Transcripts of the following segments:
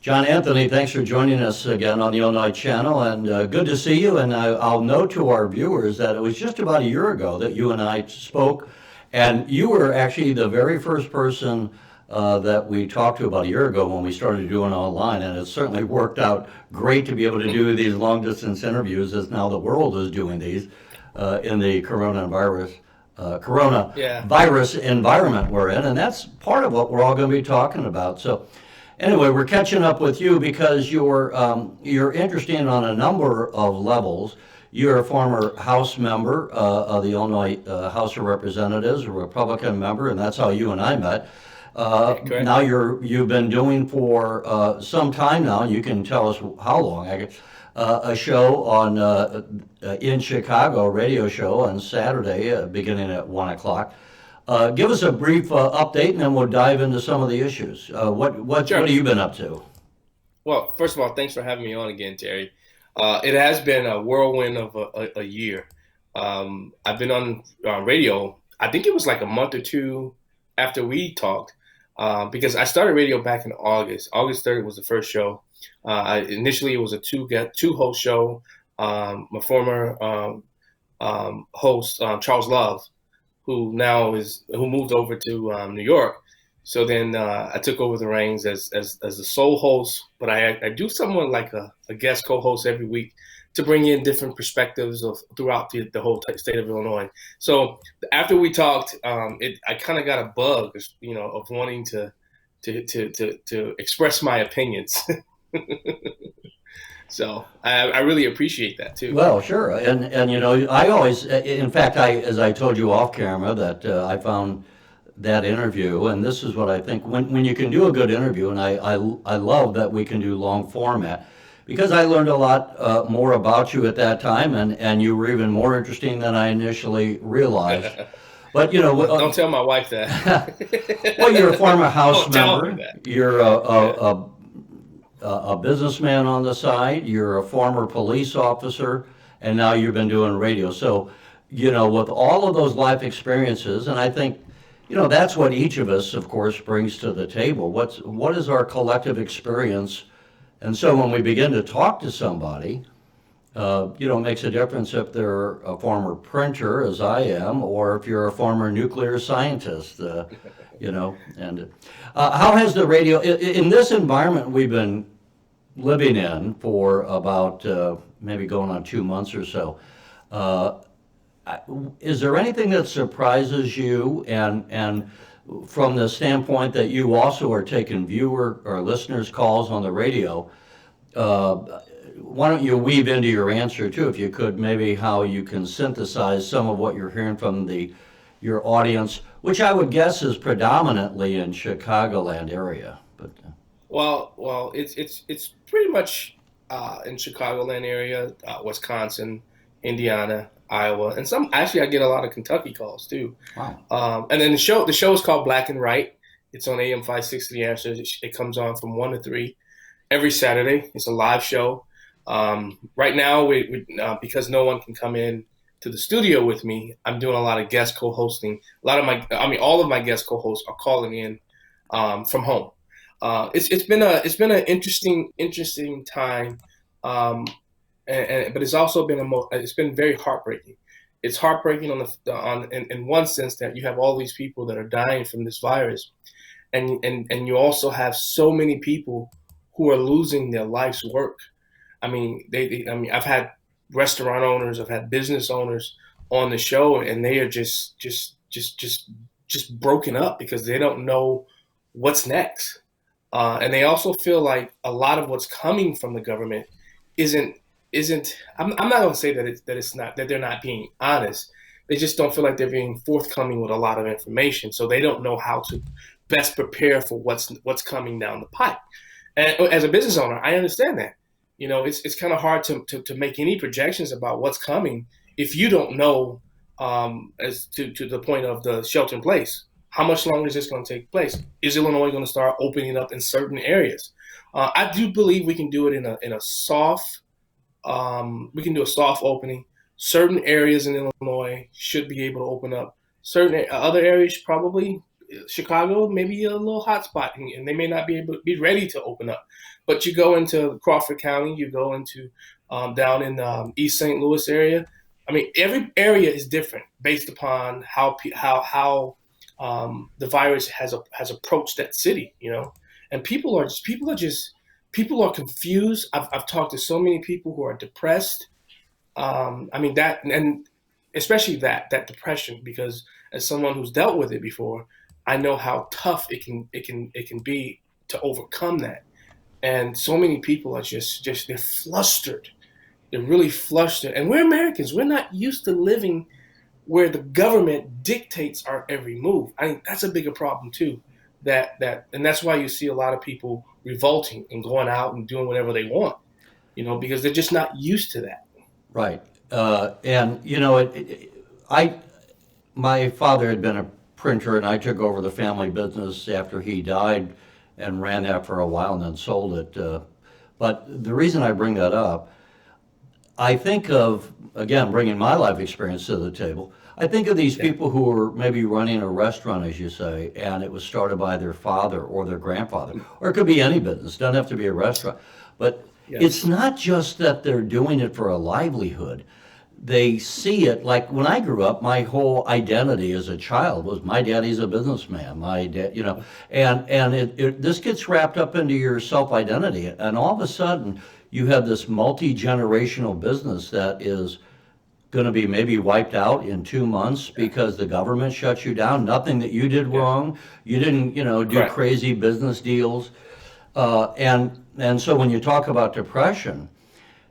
John Anthony, thanks for joining us again on the Illinois Channel, and good to see you. And I'll note to our viewers that it was just about a year ago that you and I spoke, and you were actually the very first person that we talked to about a year ago when we started doing online, and it certainly worked out great to be able to do these long distance interviews as now the world is doing these in the Yeah. coronavirus environment we're in, and that's part of what we're all going to be talking about. So, anyway, we're catching up with you because you're interesting on a number of levels. You're a former House member of the Illinois House of Representatives, a Republican member, and that's how you and I met. Correct. Now you've been doing for some time now, and you can tell us how long. I guess, a show on in Chicago, a radio show on Saturday, beginning at 1 o'clock. Give us a brief update, and then we'll dive into some of the issues. What Sure. have you been up to? Well, first of all, thanks for having me on again, Terry. It has been a whirlwind of a year. I've been on radio. I think it was like a month or two after we talked, because I started radio back in August. August 3rd was the first show. Initially, it was a two host show. My former host, Charles Love, who moved over to New York. So then I took over the reins as the sole host, but I do somewhat like a guest co-host every week to bring in different perspectives of throughout the whole state of Illinois. So after we talked, I kind of got a bug, of wanting to express my opinions. So I really appreciate that too. Well, sure, and I always, in fact, as I told you off camera, that I found that interview, and this is what I think when you can do a good interview, and I love that we can do long format, because I learned a lot more about you at that time, and you were even more interesting than I initially realized. But Don't tell my wife well, you're a that. former House Don't tell her member. that. You're Yeah. a businessman on the side. You're a former police officer, and now you've been doing radio. So, with all of those life experiences, and I think, that's what each of us, of course, brings to the table. What is our collective experience? And so when we begin to talk to somebody, it makes a difference if they're a former printer, as I am, or if you're a former nuclear scientist. And how has the radio, in this environment we've been living in for about maybe going on 2 months or so, uh, is there anything that surprises you, and from the standpoint that you also are taking viewer or listeners' calls on the radio, uh, why don't you weave into your answer too, if you could, maybe how you can synthesize some of what you're hearing from your audience, which I would guess is predominantly in Chicagoland area. But Well, it's pretty much in Chicagoland area, Wisconsin, Indiana, Iowa, and some. Actually, I get a lot of Kentucky calls too. wow. And then the show is called Black and Right. It's on AM 560. The Answer. It comes on from 1 to 3 every Saturday. It's a live show. Right now, because no one can come in to the studio with me, I'm doing a lot of guest co-hosting. All of my guest co-hosts are calling in from home. It's been an interesting time, um, but it's also been it's been very heartbreaking. It's heartbreaking in one sense that you have all these people that are dying from this virus, and you also have so many people who are losing their life's work. I mean, I've had restaurant owners, I've had business owners on the show, and they are just broken up because they don't know what's next. And they also feel like a lot of what's coming from the government isn't isn't. I'm not going to say that it's not that they're not being honest. They just don't feel like they're being forthcoming with a lot of information, so they don't know how to best prepare for what's coming down the pipe. And as a business owner, I understand that. It's kind of hard to make any projections about what's coming if you don't know, as to the point of the shelter in place. How much longer is this going to take place? Is Illinois going to start opening up in certain areas? I do believe we can do it in a soft. We can do a soft opening. Certain areas in Illinois should be able to open up. Certain other areas probably Chicago may be a little hot spot, and they may not be able to be ready to open up. But you go into Crawford County, you go into down in East St. Louis area. I mean, every area is different based upon how the virus has approached that city, you know. And people are confused. I've talked to so many people who are depressed. I mean that, and especially that depression, because as someone who's dealt with it before, I know how tough it can be to overcome that. And so many people are just they're flustered. They're really flustered. And we're Americans. We're not used to living where the government dictates our every move. I think that's a bigger problem too. And that's why you see a lot of people revolting and going out and doing whatever they want, you know, because they're just not used to that. Right. And you know, I my father had been a printer, and I took over the family business after he died, and ran that for a while, and then sold it. But the reason I bring that up, I think of, again, bringing my life experience to the table. I think of these people who are maybe running a restaurant, as you say, and it was started by their father or their grandfather, or it could be any business. It doesn't have to be a restaurant. But Yeah. it's not just that they're doing it for a livelihood. They see it like when I grew up, my whole identity as a child was my daddy's a businessman. My dad, you know, and this gets wrapped up into your self-identity, and all of a sudden you have this multi-generational business that is going to be maybe wiped out in 2 months because the government shut you down. Nothing that you did wrong. You didn't, you know, do Correct. crazy business deals. And so when you talk about depression,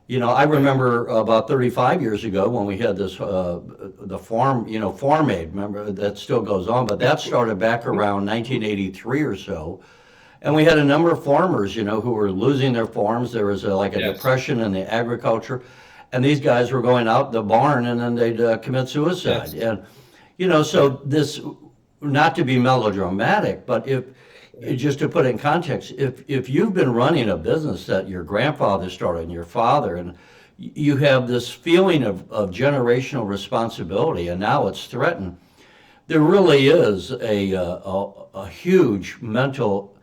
you know, I remember about 35 years ago when we had this, the farm, you know, Farm Aid, remember, that still goes on, but that started back around 1983 or so. And we had a number of farmers, you know, who were losing their farms. There was like a Yes. depression in the agriculture. And these guys were going out the barn and then they'd commit suicide. Yes. And, you know, so this, not to be melodramatic, but if, just to put it in context, if you've been running a business that your grandfather started and your father, and you have this feeling of generational responsibility, and now it's threatened, there really is a huge mental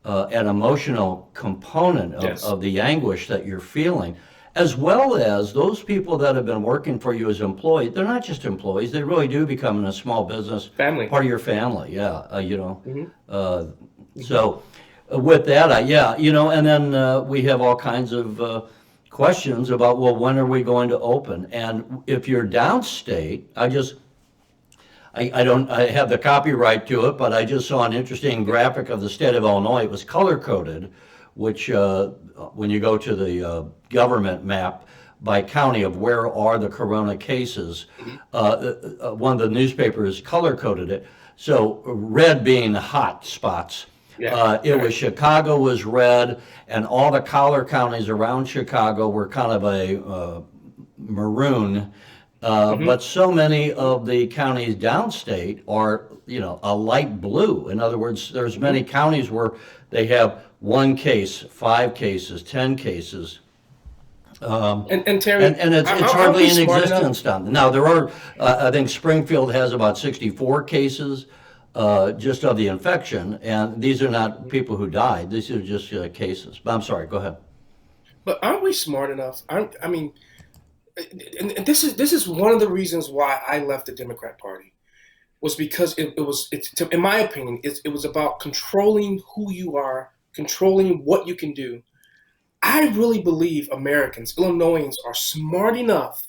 and emotional component Yes. of the anguish that you're feeling, as well as those people that have been working for you as employees. They're not just employees; they really do become in a small business Family. part of your family. Yeah, you know. Mhm. So with that, yeah, you know, and then we have all kinds of questions about, well, when are we going to open? And if you're downstate, I have the copyright to it, but I just saw an interesting graphic of the state of Illinois. It was color coded, which when you go to the government map by county of where are the corona cases, one of the newspapers color coded it. So red being hot spots. Yeah. It was Chicago was red, and all the collar counties around Chicago were kind of a maroon. But so many of the counties downstate are, you know, a light blue. In other words, there's many counties where they have 1 case, 5 cases, 10 cases. And Terry, And it's aren't hardly we in smart enough? existence down there. Now, there are, I think Springfield has about 64 cases just of the infection, and these are not people who died. These are just cases. But I'm sorry, go ahead. But aren't we smart enough? I mean, and this is one of the reasons why I left the Democrat Party, was because in my opinion, it was about controlling who you are, controlling what you can do. I really believe Americans, Illinoisans, are smart enough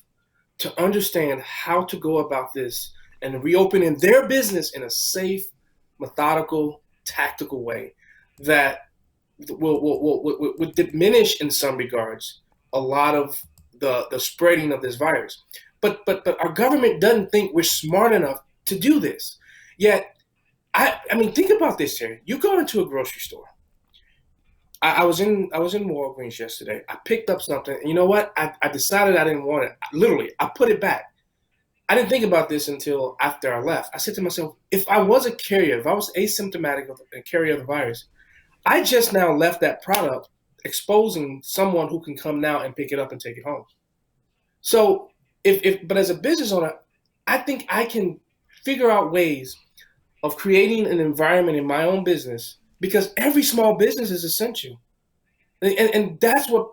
to understand how to go about this and reopening their business in a safe, methodical, tactical way that will diminish in some regards a lot of the spreading of this virus. But our government doesn't think we're smart enough to do this. Yet, I mean, think about this, Terry. You go into a grocery store. I was in Walgreens yesterday. I picked up something, and you know what? I decided I didn't want it. Literally, I put it back. I didn't think about this until after I left. I said to myself, if I was a carrier, if I was asymptomatic of a carrier of the virus, I just now left that product exposing someone who can come now and pick it up and take it home. So but as a business owner, I think I can figure out ways of creating an environment in my own business, because every small business is essential. And that's what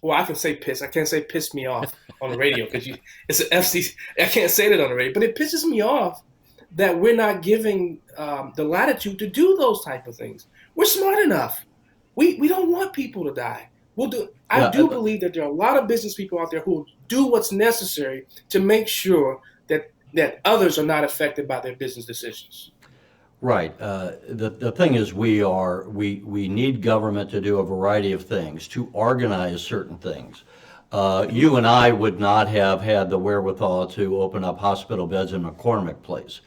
well, I can say piss. I can't say piss me off on the radio because it's an FCC. I can't say that on the radio, but it pisses me off that we're not giving the latitude to do those type of things. We're smart enough. We don't want people to die. We'll do. I Yeah, do believe that there are a lot of business people out there who do what's necessary to make sure that others are not affected by their business decisions. right. The thing is, we need government to do a variety of things, to organize certain things. You and I would not have had the wherewithal to open up hospital beds in McCormick Place.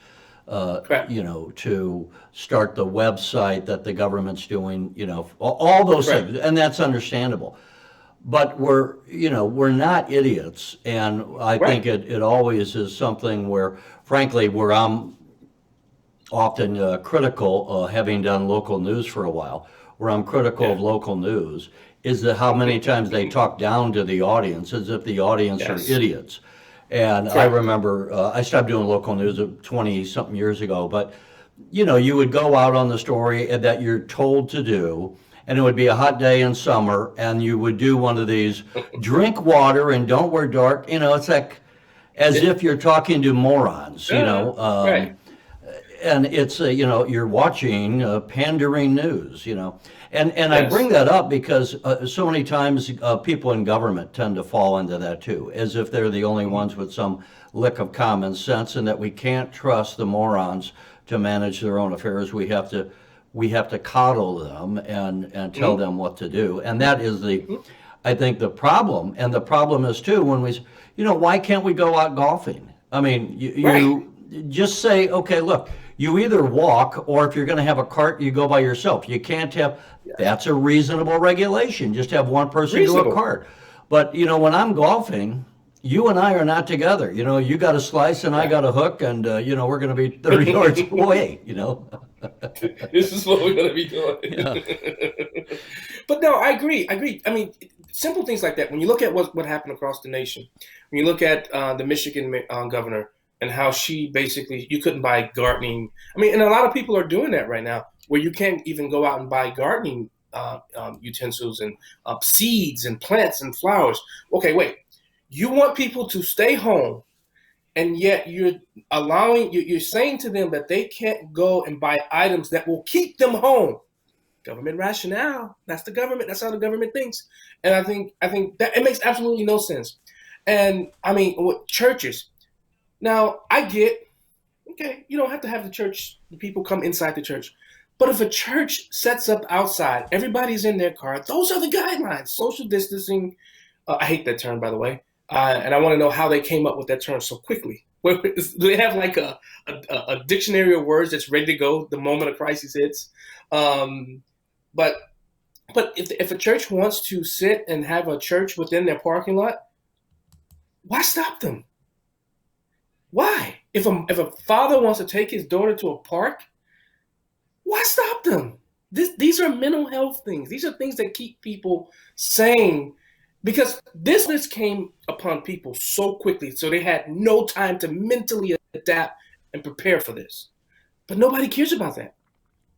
Correct. To start the website that the government's doing, all those Correct. things, and that's understandable. But we're not idiots, and I think Right. it always is something where, frankly, where I'm often critical, having done local news for a while, where I'm critical Yeah. of local news, is that how many times they talk down to the audience as if the audience are Yes. idiots. And I Correct. remember, I stopped doing local news 20-something years ago, but you would go out on the story that you're told to do, and it would be a hot day in summer, and you would do one of these, drink water and don't wear dark. It's like as Yeah. if you're talking to morons, Right. and it's you're watching pandering news, and I Yes. bring that up because so many times people in government tend to fall into that too, as if they're the only ones with some lick of common sense, and that we can't trust the morons to manage their own affairs. We have to coddle them and tell them what to do, and that is I think the problem. And the problem is too when why can't we go out golfing? I mean, Right. you just say, okay, look, you either walk, or if you're going to have a cart, you go by yourself. You can't have, that's a reasonable regulation. Just have one person do a Reasonable. cart. But, when I'm golfing, you and I are not together. You got a slice and I got a hook, and, we're going to be 30 yards away. This is what we're going to be doing. Yeah. But no, I agree. I agree. I mean, simple things like that. When you look at what happened across the nation, when you look at the Michigan governor and how she basically, you couldn't buy gardening. I mean, and a lot of people are doing that right now, where you can't even go out and buy gardening utensils and seeds and plants and flowers. Okay, wait. You want people to stay home, and yet you're saying to them that they can't go and buy items that will keep them home. Government rationale. That's the government. That's how the government thinks. And I think that it makes absolutely no sense. And I mean, with churches. Now I get, okay, you don't have to have the people come inside the church. But if a church sets up outside, everybody's in their car. Those are the guidelines. Social distancing. I hate that term, by the way. And I want to know how they came up with that term so quickly. Do they have like a dictionary of words that's ready to go the moment a crisis hits? But if a church wants to sit and have a church within their parking lot, why stop them? Why? If a father wants to take his daughter to a park, why stop them? These are mental health things. These are things that keep people sane, because this came upon people so quickly, so they had no time to mentally adapt and prepare for this. But nobody cares about that.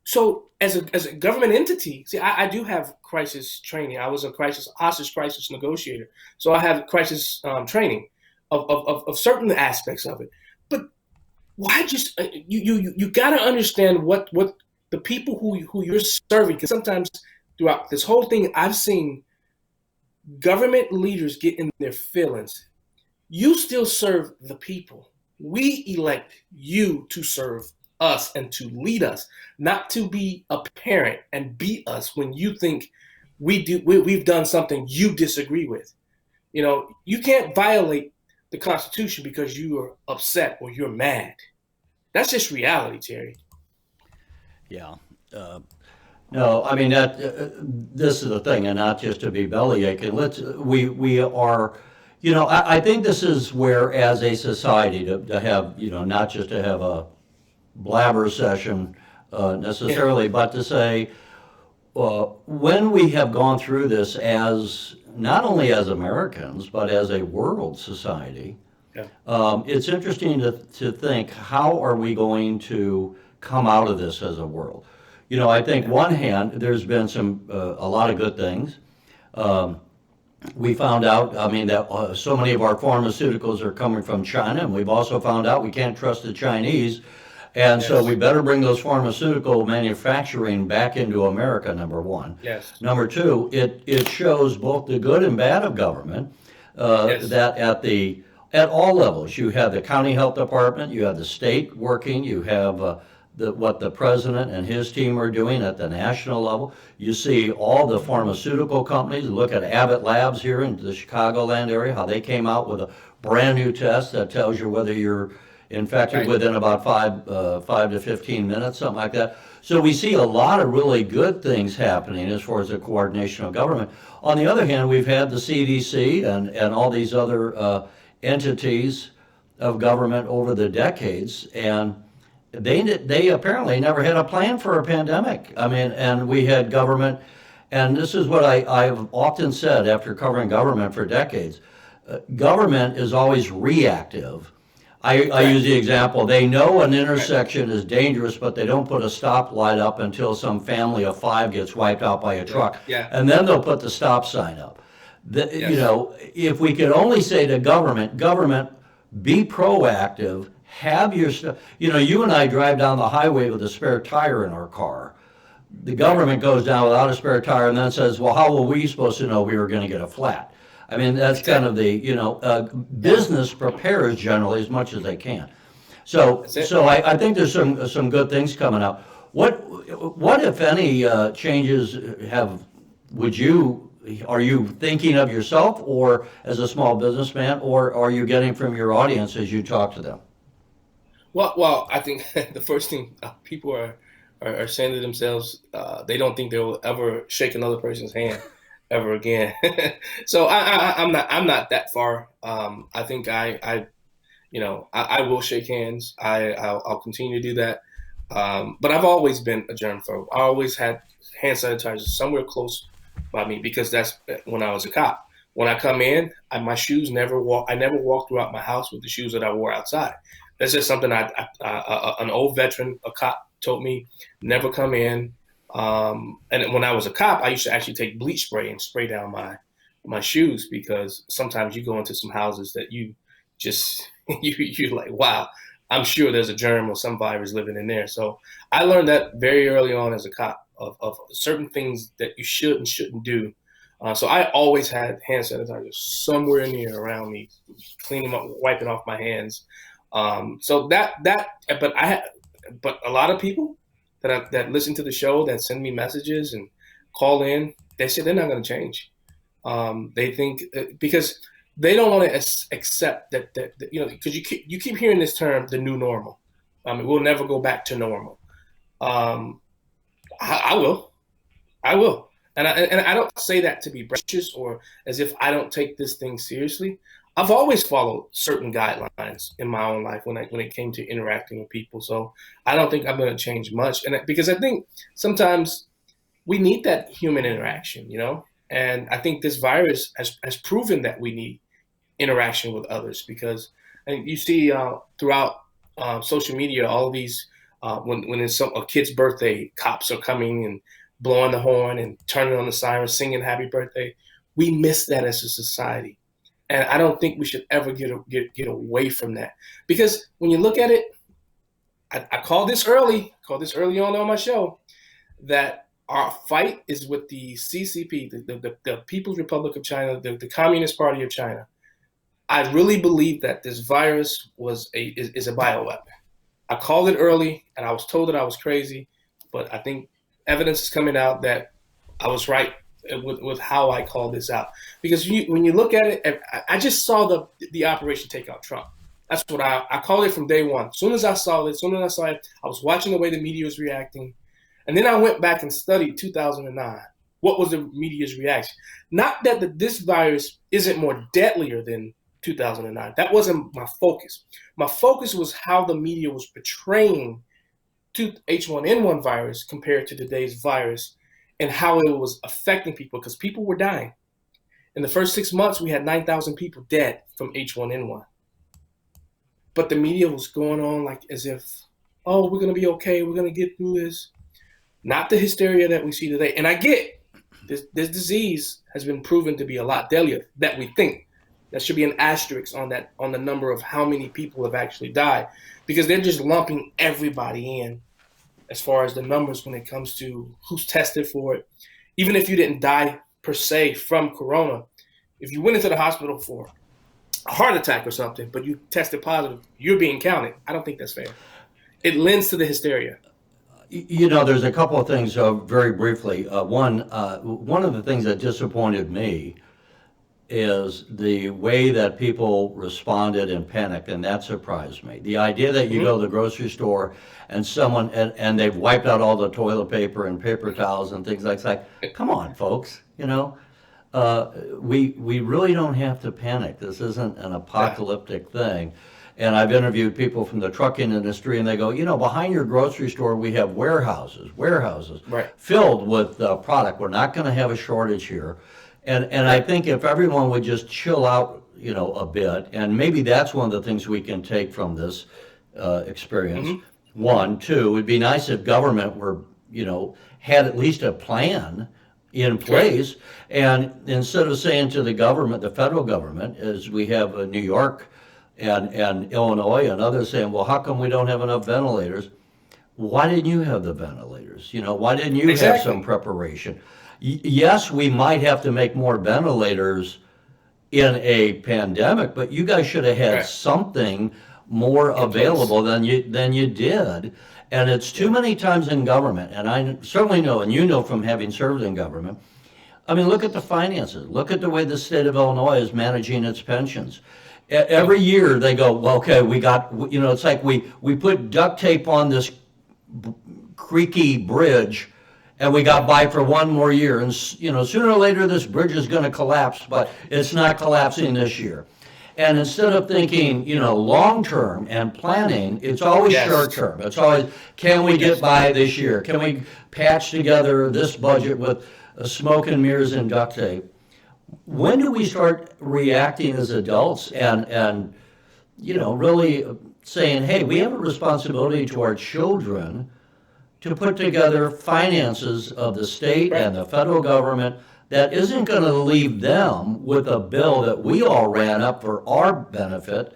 So as a government entity, see, I do have crisis training. I was a hostage crisis negotiator. So I have crisis training of certain aspects of it. But why just you got to understand what the people who you're serving, because sometimes throughout this whole thing, I've seen government leaders get in their feelings. You still serve the people. We elect you to serve us and to lead us, not to be a parent and beat us when you think we've done something you disagree with. You can't violate the Constitution because you are upset or you're mad. That's just reality, Terry. Yeah. No, I mean that. This is the thing, and not just to be belly aching. We are, I think this is where, as a society, to have, not just to have a blabber session necessarily, but to say, when we have gone through this, as not only as Americans but as a world society, Yeah. It's interesting to think, how are we going to come out of this as a world? I think one hand, there's been a lot of good things. Um, we found out, I mean, that so many of our pharmaceuticals are coming from China, and we've also found out we can't trust the Chinese. And so we Yes. better bring those pharmaceutical manufacturing back into America, number one. Yes. Number two, it shows both the good and bad of government, Yes. that at all levels, you have the county health department, you have the state working, you have what the president and his team are doing at the national level. You see all the pharmaceutical companies. Look at Abbott Labs here in the Chicagoland area, how they came out with a brand new test that tells you whether you're infected Right. within about 5 to 15 minutes, something like that. So we see a lot of really good things happening as far as the coordination of government. On the other hand, we've had the CDC and all these other entities of government over the decades, and they apparently never had a plan for a pandemic. I mean, and we had government, and this is what I've often said after covering government for decades. Government is always reactive. I use the example, they know an intersection is dangerous, but they don't put a stoplight up until some family of 5 gets wiped out by a truck. Yeah. And then they'll put the stop sign up. Yes. If we could only say to government, be proactive, have your stuff. You and I drive down the highway with a spare tire in our car. The government goes down without a spare tire and then says, well, how were we supposed to know we were going to get a flat? I mean, that's kind of business prepares generally as much as they can. So, That's it. so I think there's some good things coming out. What if any changes are you thinking of yourself or as a small businessman, or are you getting from your audience as you talk to them? Well, I think the first thing people are saying to themselves, they don't think they'll ever shake another person's hand ever again. So I'm not that far. I think I will shake hands. I'll continue to do that. But I've always been a germaphobe. I always had hand sanitizer somewhere close by me because that's when I was a cop. When I come in, my shoes never walk. I never walk throughout my house with the shoes that I wore outside. That's just something an old veteran, a cop, told me never come in. And when I was a cop, I used to actually take bleach spray and spray down my shoes because sometimes you go into some houses that you just you're like, wow, I'm sure there's a germ or some virus living in there. So I learned that very early on as a cop of certain things that you should and shouldn't do. So I always had hand sanitizer somewhere near around me, cleaning up, wiping off my hands. So but a lot of people that listen to the show, that send me messages and call in, they say they're not going to change. They think because they don't want to accept that because you keep hearing this term, the new normal. I mean, we'll never go back to normal. Um, I will. I will. And I don't say that to be precious or as if I don't take this thing seriously. I've always followed certain guidelines in my own life when it came to interacting with people. So I don't think I'm going to change much. And because I think sometimes we need that human interaction, and I think this virus has proven that we need interaction with others because and you see throughout social media, all of these, when it's a kid's birthday, cops are coming and blowing the horn and turning on the siren, singing happy birthday. We miss that as a society. And I don't think we should ever get away from that. Because when you look at it, I called this early on my show, that our fight is with the CCP, the People's Republic of China, the Communist Party of China. I really believe that this virus is a bioweapon. I called it early, and I was told that I was crazy, but I think evidence is coming out that I was right with how I called this out. Because when you look at it, I just saw the operation take out Trump. That's what I called it from day one. As soon as I saw it, I was watching the way the media was reacting. And then I went back and studied 2009. What was the media's reaction? Not that this virus isn't more deadlier than 2009. That wasn't my focus. My focus was how the media was portraying H1N1 virus compared to today's virus and how it was affecting people because people were dying. In the first 6 months, we had 9,000 people dead from H1N1. but the media was going on like as if, oh, we're gonna be okay, we're gonna get through this. Not the hysteria that we see today. And I get this disease has been proven to be a lot deadlier than we think. There should be an asterisk on that, on the number of how many people have actually died, because they're just lumping everybody in as far as the numbers when it comes to who's tested for it. Even if you didn't die per se from corona, if you went into the hospital for a heart attack or something, but you tested positive, you're being counted. I don't think that's fair. It lends to the hysteria. There's a couple of things very briefly. One of the things that disappointed me is the way that people responded in panic, and that surprised me. The idea that you go to the grocery store and and they've wiped out all the toilet paper and paper towels and things like that. Come on, folks, we really don't have to panic. This isn't an apocalyptic thing. And I've interviewed people from the trucking industry, and they go, behind your grocery store, we have warehouses Right. filled with product. We're not going to have a shortage here. And I think if everyone would just chill out, a bit, and maybe that's one of the things we can take from this experience. One, two, it'd be nice if government were, had at least a plan in place. And instead of saying to the government, the federal government, as we have in New York and Illinois and others saying, well, how come we don't have enough ventilators? Why didn't you have the ventilators? Why didn't you have some preparation? Yes, we might have to make more ventilators in a pandemic, but you guys should have had something more available than you did. And it's too many times in government, and I certainly know, and you know from having served in government, I mean, look at the finances. Look at the way the state of Illinois is managing its pensions. Every year they go, well, okay, we got, it's like we put duct tape on this creaky bridge and we got by for one more year. And, sooner or later this bridge is going to collapse, but it's not collapsing this year. And instead of thinking, long term and planning, it's always short term. It's always, can we get by this year? Can we patch together this budget with smoke and mirrors and duct tape? When do we start reacting as adults and really saying, hey, we have a responsibility to our children to put together finances of the state and the federal government that isn't going to leave them with a bill that we all ran up for our benefit,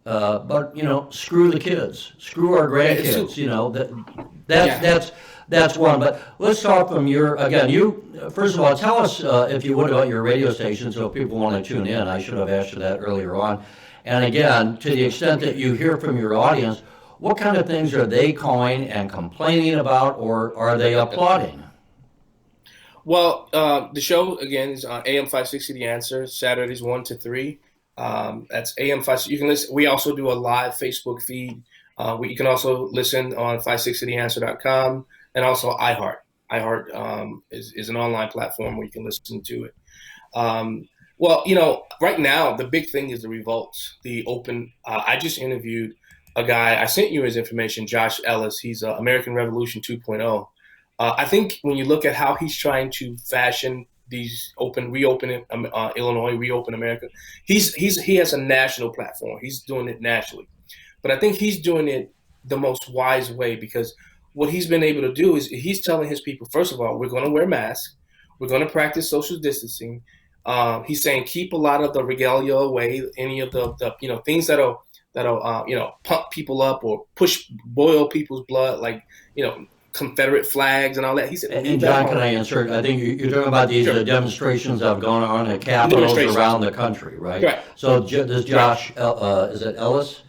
but screw the kids, screw our grandkids. That's one. But let's talk from you first of all, tell us if you would about your radio station, so if people want to tune in. I should have asked you that earlier on. And again, to the extent that you hear from your audience, what kind of things are they calling and complaining about, or are they applauding? Well, the show, again, is on AM 560 The Answer, Saturdays 1 to 3. That's AM 560. You can listen. We also do a live Facebook feed. You can also listen on 560theanswer.com and also iHeart. iHeart is an online platform where you can listen to it. Right now, the big thing is the revolts, the open. I just interviewed a guy. I sent you his information, Josh Ellis. He's American Revolution 2.0. I think when you look at how he's trying to fashion these reopen Illinois, reopen America, he has a national platform. He's doing it nationally. But I think he's doing it the most wise way, because what he's been able to do is he's telling his people, first of all, we're going to wear masks. We're going to practice social distancing. He's saying keep a lot of the regalia away, any of the things that'll pump people up or boil people's blood, like, Confederate flags and all that. He said, and John, can I insert? I think you're talking about these demonstrations that have gone on at capitals around the country, right? Right. So this Josh, is it Ellis?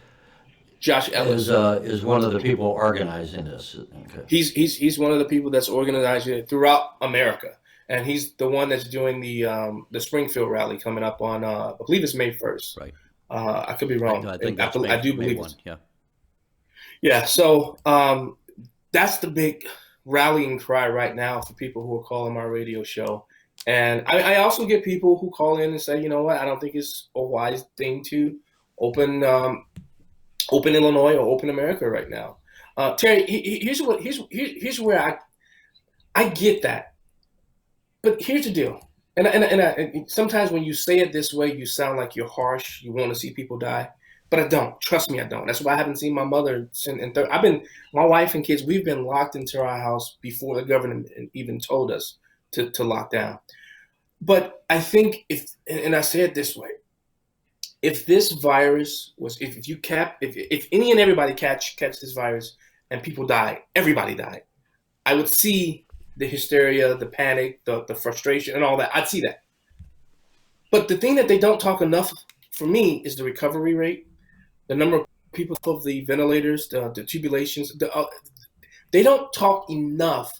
Josh Ellis is one of the people organizing this. Okay. He's one of the people that's organizing it throughout America, and he's the one that's doing the Springfield rally coming up on I believe it's May 1st. Right. I could be wrong. I think I do believe one. Yeah. Yeah. So that's the big rallying cry right now for people who are calling my radio show. And I also get people who call in and say, you know what, I don't think it's a wise thing to open Illinois or open America right now. Terry, here's where I get that. But here's the deal. And sometimes when you say it this way, you sound like you're harsh. You want to see people die. but I don't. Trust me, I don't. That's why I haven't seen my mother since. My wife and kids, we've been locked into our house before the government even told us to lock down. But I think and I say it this way, if this virus was, if any and everybody catch this virus and people die, everybody died, I would see the hysteria, the panic, the frustration, and all that. I'd see that. But the thing that they don't talk enough for me is the recovery rate, the number of people of the ventilators, the tubulations. They don't talk enough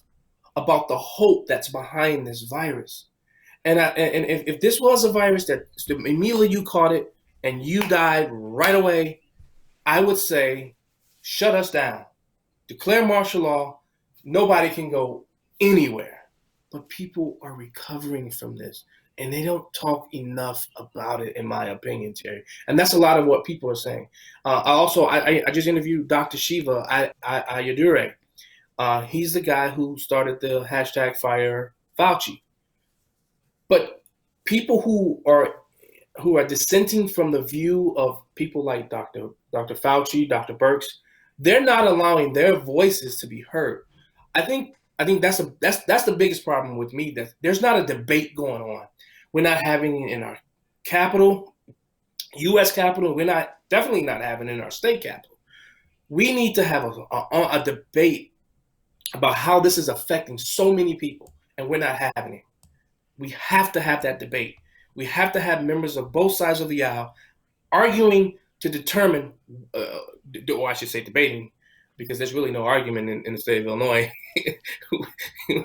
about the hope that's behind this virus. And if this was a virus that immediately you caught it and you died right away, I would say shut us down, declare martial law. Nobody can go anywhere. But people are recovering from this, and they don't talk enough about it, in my opinion, Terry. And that's a lot of what people are saying. I just interviewed Dr. Shiva Ayyadurai. He's the guy who started the hashtag Fire Fauci. But people who are dissenting from the view of people like Dr. Fauci, Dr. Birx, they're not allowing their voices to be heard. I think that's the biggest problem with me, that there's not a debate going on. We're not having it in our capital, U.S. capital. We're definitely not having it in our state capital. We need to have a debate about how this is affecting so many people, and we're not having it. We have to have that debate. We have to have members of both sides of the aisle arguing to determine, or I should say debating, because there's really no argument in the state of Illinois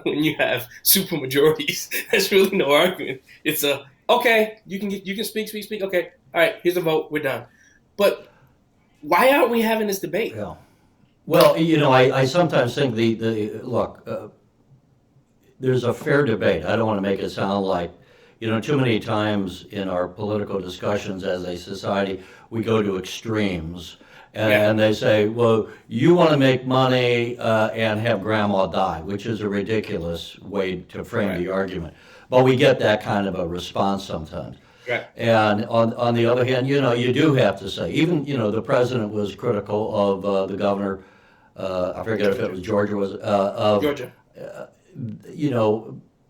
when you have super majorities. There's really no argument. It's okay, you can speak. Okay, all right, here's the vote. We're done. But why aren't we having this debate? Yeah. Well, I sometimes think there's a fair debate. I don't want to make it sound like, too many times in our political discussions as a society, we go to extremes. And they say, well, you want to make money and have grandma die, which is a ridiculous way to frame the argument. But we get that kind of a response sometimes. Right. And on the other hand, you do have to say, even, the president was critical of the governor, I forget if it was Georgia, Georgia.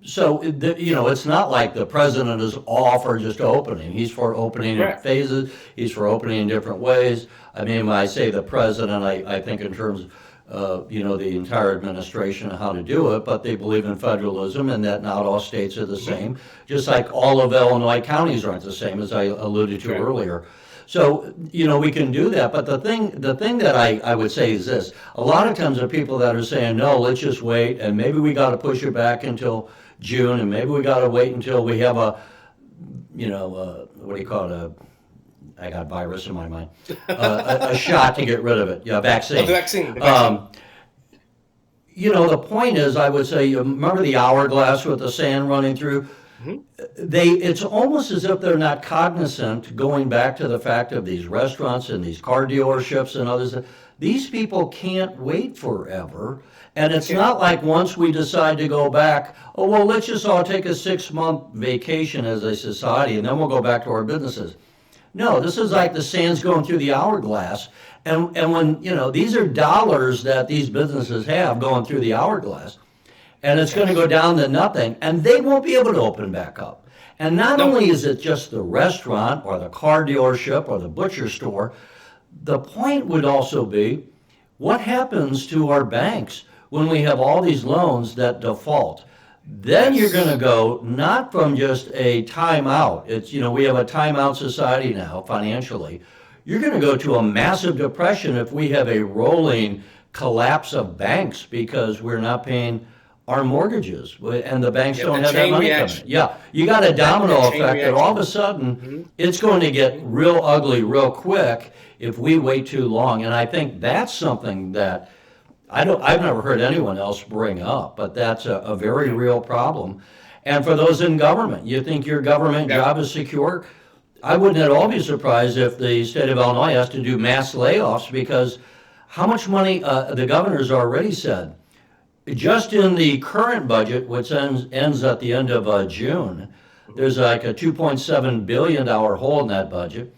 So, it's not like the president is all for just opening. He's for opening in phases. He's for opening in different ways. I mean, when I say the president, I think in terms of, the entire administration and how to do it, but they believe in federalism and that not all states are the same, just like all of Illinois counties aren't the same, as I alluded to earlier. So, we can do that. But the thing that I would say is this. A lot of times there are people that are saying, no, let's just wait, and maybe we got to push it back until June, and maybe we got to wait until we have what do you call it? I got virus in my mind. A shot to get rid of it. Yeah, vaccine. The vaccine. The point is, I would say, remember the hourglass with the sand running through? It's almost as if they're not cognizant, going back to the fact of these restaurants and these car dealerships and others. These people can't wait forever. And it's not like once we decide to go back, oh, well, let's just all take a 6-month vacation as a society, and then we'll go back to our businesses. No, this is like the sand's going through the hourglass. And when, these are dollars that these businesses have going through the hourglass, and it's going to go down to nothing, and they won't be able to open back up. And not only is it just the restaurant or the car dealership or the butcher store, the point would also be, what happens to our banks when we have all these loans that default? Then you're going to go not from just a timeout. It's, we have a timeout society now financially. You're going to go to a massive depression if we have a rolling collapse of banks because we're not paying our mortgages and the banks don't have that money coming. Yeah, you got a domino effect that all of a sudden it's going to get real ugly real quick if we wait too long. And I think that's something that I've never heard anyone else bring up, but that's a very real problem. And for those in government, you think your government job is secure? I wouldn't at all be surprised if the state of Illinois has to do mass layoffs, because how much money the governor's already said. Just in the current budget, which ends at the end of June, there's like a $2.7 billion hole in that budget.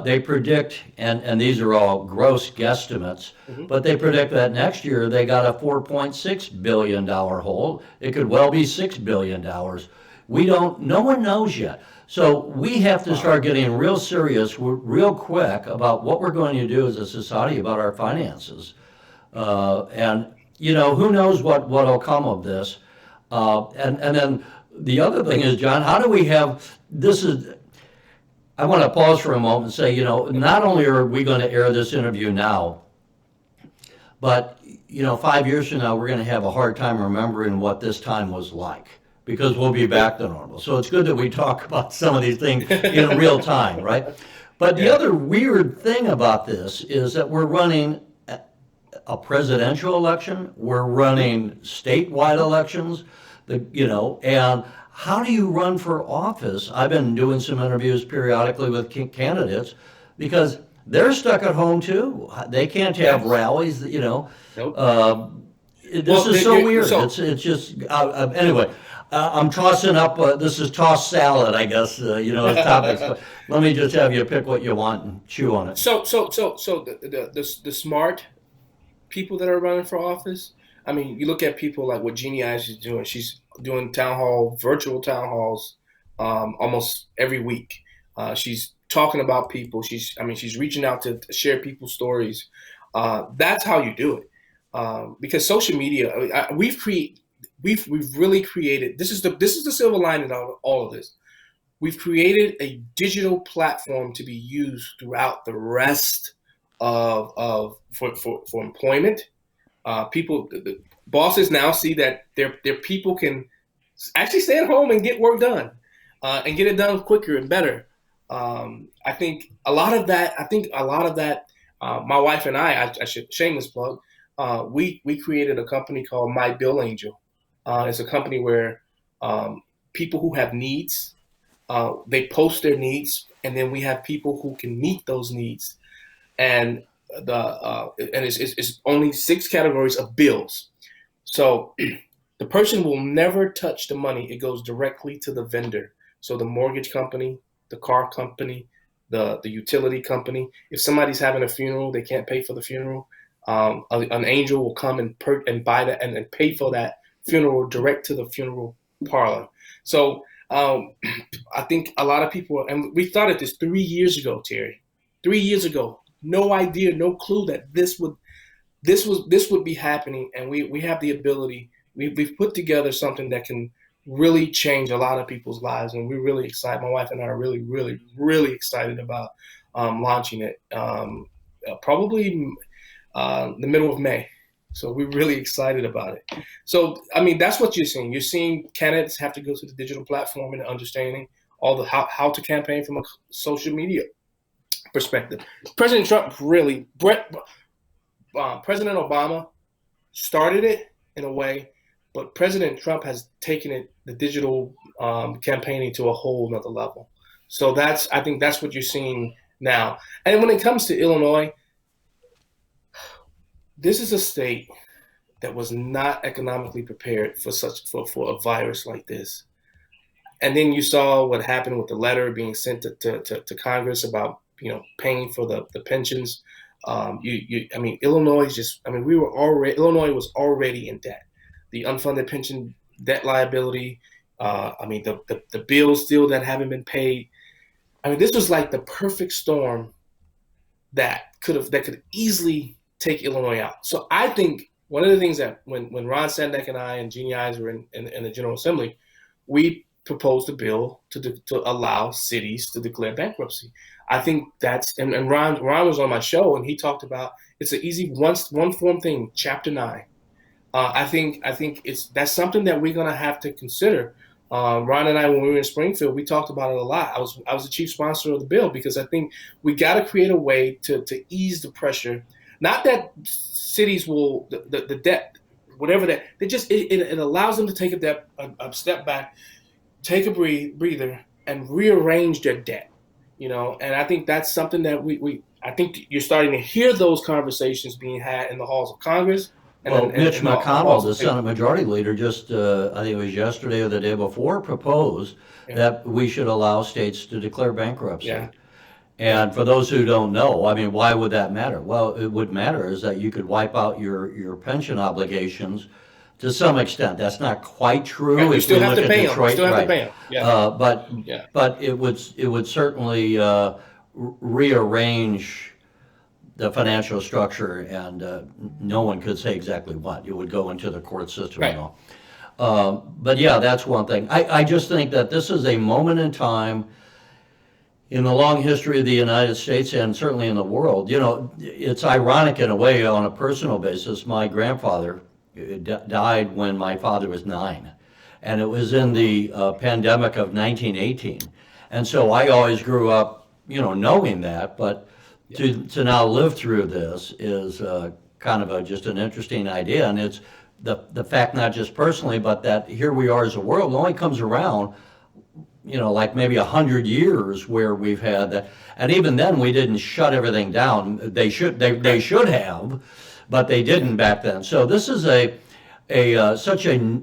They predict, and these are all gross guesstimates, but they predict that next year they got a $4.6 billion hole. It could well be $6 billion. No one knows yet. So we have to start getting real serious, real quick about what we're going to do as a society about our finances. And, who knows what'll come of this. And then the other thing is, John, how do we have, I want to pause for a moment and say, not only are we going to air this interview now, but, 5 years from now, we're going to have a hard time remembering what this time was like, because we'll be back to normal. So it's good that we talk about some of these things in real time, right? But the other weird thing about this is that we're running a presidential election, we're running statewide elections, and how do you run for office? I've been doing some interviews periodically with candidates because they're stuck at home too. They can't have rallies, Nope. This is so weird. It's just, anyway, I'm tossing up, this is tossed salad, I guess, as topics. But let me just have you pick what you want and chew on it. So the smart people that are running for office, I mean, you look at people like what Jeannie Ives is doing. She's doing virtual town halls, almost every week. She's talking about people. She's reaching out to share people's stories. That's how you do it. Because social media, we've really created. This is the silver lining of all of this. We've created a digital platform to be used throughout the rest for employment. The bosses now see that their people can actually stay at home and get work done, and get it done quicker and better. I think a lot of that. My wife and I should shameless plug. We created a company called My Bill Angel. It's a company where people who have needs, they post their needs, and then we have people who can meet those needs. And it's only 6 categories of bills. So the person will never touch the money. It goes directly to the vendor. So the mortgage company, the car company, the utility company. If somebody's having a funeral, they can't pay for the funeral. An angel will come and buy that and pay for that funeral direct to the funeral parlor. So I think a lot of people, and we started this 3 years ago, Terry. 3 years ago. No idea, no clue that this would be happening, and we have the ability. We've put together something that can really change a lot of people's lives, and we're really excited. My wife and I are really, really, really excited about launching it. Probably the middle of May, so we're really excited about it. So that's what you're seeing. You're seeing candidates have to go to the digital platform and understanding all the how to campaign from a social media perspective. President Trump President Obama started it in a way, but President Trump has taken the digital campaigning to a whole nother level. So I think that's what you're seeing now. And when it comes to Illinois, this is a state that was not economically prepared for a virus like this. And then you saw what happened with the letter being sent to Congress about paying for the pensions. Illinois Illinois was already in debt. The unfunded pension debt liability. The bills still that haven't been paid. This was like the perfect storm that could easily take Illinois out. So I think one of the things that when Ron Sandek and I and Jeannie Ives were in the General Assembly, we proposed a bill to allow cities to declare bankruptcy. I think and Ron was on my show, and he talked about it's an easy one form thing, Chapter 9. I think that's something that we're gonna have to consider. Ron and I, when we were in Springfield, we talked about it a lot. I was the chief sponsor of the bill because I think we got to create a way to ease the pressure. Not that cities will the debt, whatever that they just it allows them to take a step back, take a breather, and rearrange their debt. And I think that's something that I think you're starting to hear those conversations being had in the halls of Congress. Mitch McConnell, the Senate Majority Leader, just I think it was yesterday or the day before, proposed that we should allow states to declare bankruptcy. Yeah. And for those who don't know, I mean, why would that matter? Well, it would matter is that you could wipe out your pension obligations to some extent. That's not quite true Right? You if we still have look to at pay them. You Detroit, still have to right? pay them. Yeah. Uh, but Yeah. but it would certainly rearrange the financial structure, and no one could say exactly what. It would go into the court system and Right. all. But yeah, that's one thing. I just think that this is a moment in time in the long history of the United States and certainly in the world. You know, it's ironic in a way on a personal basis. My grandfather died when my father was 9, and it was in the pandemic of 1918. And so I always grew up, knowing that, but to now live through this is kind of just an interesting idea. And it's the fact, not just personally, but that here we are as a world. It only comes around like maybe 100 years where we've had that, and even then we didn't shut everything down. They should have, but they didn't back then. So this is such a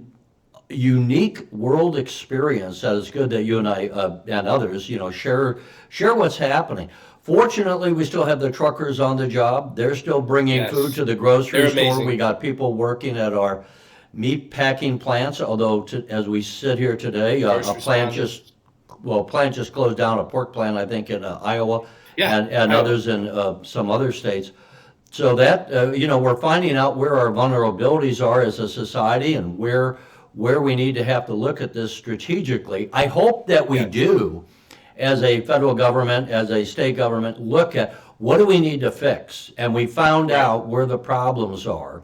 unique world experience that is good that you and I and others share what's happening. Fortunately, we still have the truckers on the job. They're still bringing Yes. food to the grocery They're store. amazing. We got people working at our meat packing plants, although as we sit here today, First a plant responders. plant just closed down, a pork plant, I think, in Iowa, Yeah. and Iowa. others in some other states. So that, we're finding out where our vulnerabilities are as a society and where we need to have to look at this strategically. I hope that we Yes. do, as a federal government, as a state government, look at what do we need to fix? And we found Right. out where the problems are.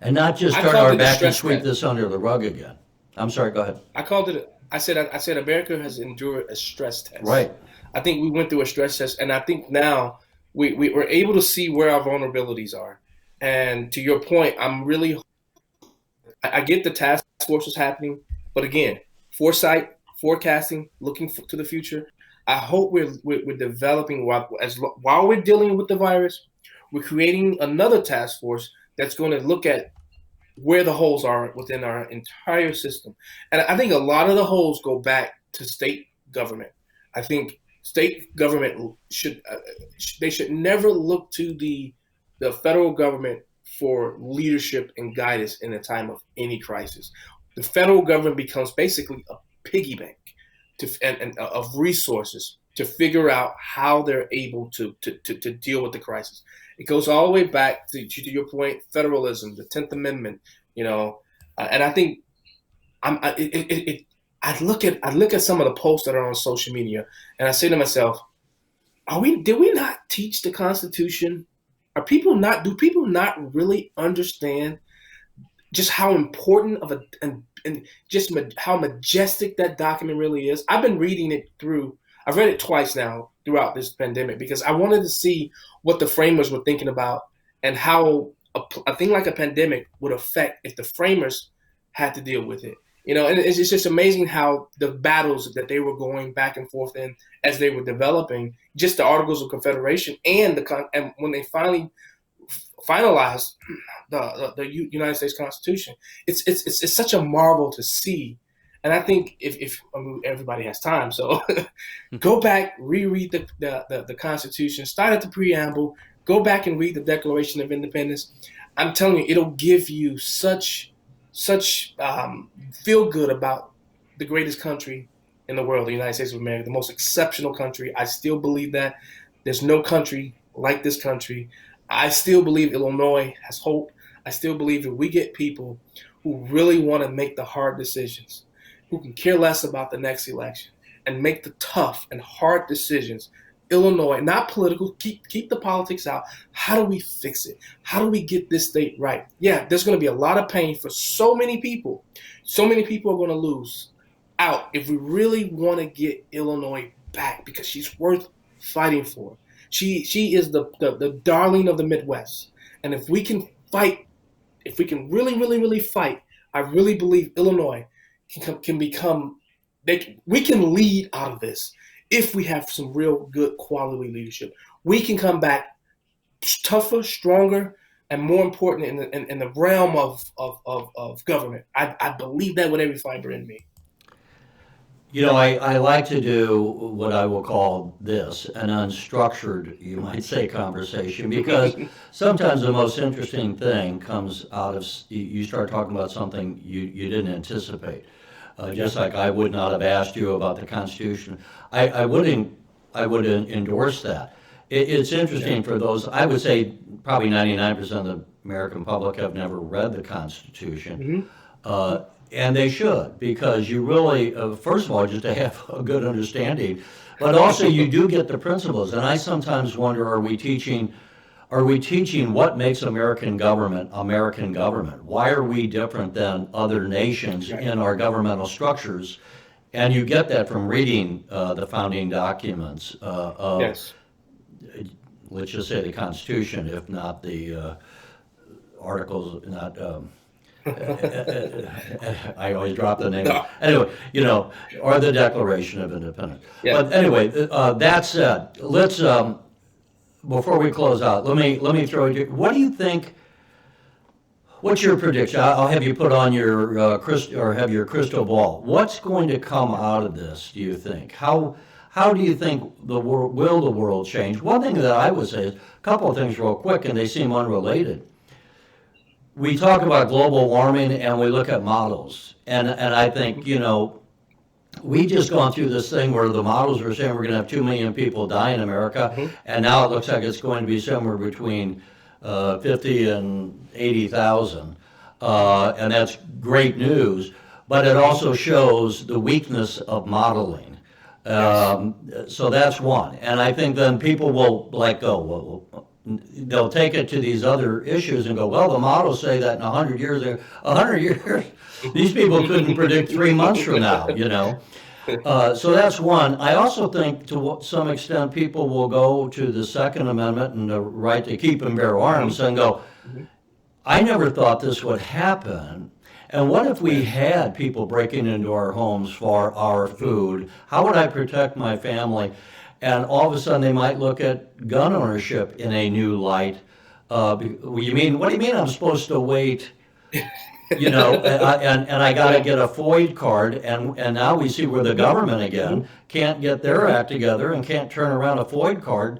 And not just I turn called our it a back and stress sweep test. this under the rug again. I'm sorry, go ahead. I called it. I said America has endured a stress test. Right. I think we went through a stress test, and I think now we were able to see where our vulnerabilities are. And to your point, I get the task force is happening, but again, foresight, forecasting, looking to the future. I hope we're developing while we're dealing with the virus, we're creating another task force that's going to look at where the holes are within our entire system. And I think a lot of the holes go back to state government. I think state government should never look to the federal government for leadership and guidance in a time of any crisis. The federal government becomes basically a piggy bank of resources to figure out how they're able to deal with the crisis. It goes all the way back to your point, federalism, the 10th Amendment, and I think I look at some of the posts that are on social media, and I say to myself, did we not teach the Constitution? Do people not really understand just how important of and just how majestic that document really is? I've been reading it through. I've read it twice now throughout this pandemic because I wanted to see what the framers were thinking about and how a thing like a pandemic would affect if the framers had to deal with it. And it's just amazing how the battles that they were going back and forth in as they were developing just the Articles of Confederation and when they finally finalized the United States Constitution, it's such a marvel to see. And I think if everybody has time, so go back, reread the Constitution, start at the preamble, go back and read the Declaration of Independence. I'm telling you, it'll give you such feel good about the greatest country in the world, the United States of America, the most exceptional country. I still believe that there's no country like this country. I still believe Illinois has hope. I still believe if we get people who really want to make the hard decisions, who can care less about the next election and make the tough and hard decisions, Illinois, not political, keep the politics out. How do we fix it? How do we get this state right? Yeah, there's going to be a lot of pain for so many people. So many people are going to lose out if we really want to get Illinois back because she's worth fighting for. She is the darling of the Midwest. And if we can fight, if we can really, really, really fight, I really believe Illinois can become, we can lead out of this if we have some real good quality leadership. We can come back tougher, stronger, and more important in the realm of government. I believe that with every fiber in me. I like to do what I will call this, an unstructured, you might say, conversation, because sometimes the most interesting thing comes out of, you start talking about something you didn't anticipate. Just like I would not have asked you about the Constitution. I wouldn't, I would endorse that. It's interesting for those, I would say probably 99% of the American public have never read the Constitution. Mhm. And they should, because you really, first of all, just to have a good understanding, but also you do get the principles. And I sometimes wonder, are we teaching what makes American government American government? Why are we different than other nations Right. in our governmental structures? And you get that from reading the founding documents of, Yes. let's just say, the Constitution, if not the articles, not. I always drop the name. No. Anyway, or the Declaration of Independence. Yeah. But anyway, that said, let's before we close out, let me throw it. What do you think? What's your prediction? I'll have you put on your or have your crystal ball. What's going to come out of this? Do you think? How do you think the world change? One thing that I would say is a couple of things real quick, and they seem unrelated. We talk about global warming and we look at models, and I think we just gone through this thing where the models were saying we're going to have 2 million people die in America, and now it looks like it's going to be somewhere between 50 and 80,000, and that's great news. But it also shows the weakness of modeling. So that's one, and I think then people will let go. They'll take it to these other issues and go, well, the models say that in 100 years, 100 years, these people couldn't predict 3 months from now. So that's one. I also think to some extent people will go to the Second Amendment and the right to keep and bear arms and go, I never thought this would happen. And what if we had people breaking into our homes for our food? How would I protect my family? And all of a sudden they might look at gun ownership in a new light. What do you mean I'm supposed to wait? And I got to get a FOID card, and now we see where the government again can't get their act together and can't turn around a FOID card.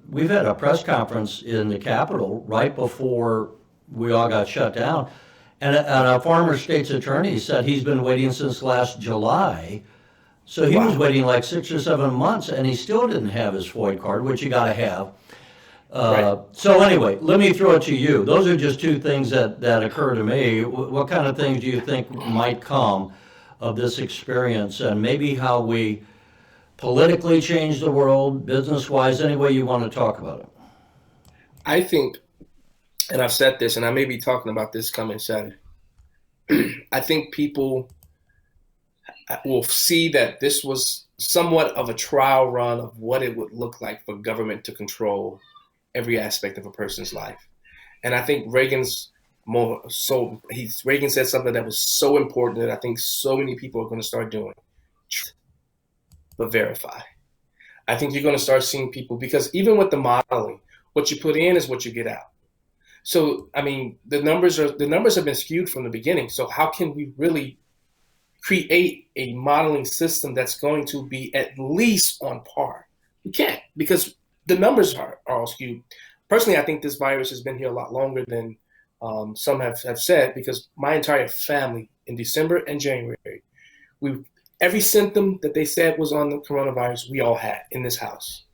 We've had a press conference in the Capitol right before we all got shut down, and a former state's attorney said he's been waiting since last July. So he was waiting like 6 or 7 months, and he still didn't have his FOID card, which you got to have. Right. So anyway, let me throw it to you. Those are just two things that occur to me. What kind of things do you think might come of this experience, and maybe how we politically change the world, business-wise, any way you want to talk about it? I think, and I've said this, and I may be talking about this coming Saturday, I think people will see that this was somewhat of a trial run of what it would look like for government to control every aspect of a person's life. And I think Reagan said something that was so important that I think so many people are going to start doing, but verify. I think you're going to start seeing people, because even with the modeling, what you put in is what you get out. So, I mean, the numbers have been skewed from the beginning. So how can we really create a modeling system that's going to be at least on par? We can't, because the numbers are all skewed. Personally, I think this virus has been here a lot longer than some have said, because my entire family in December and January, every symptom that they said was on the coronavirus, we all had in this house.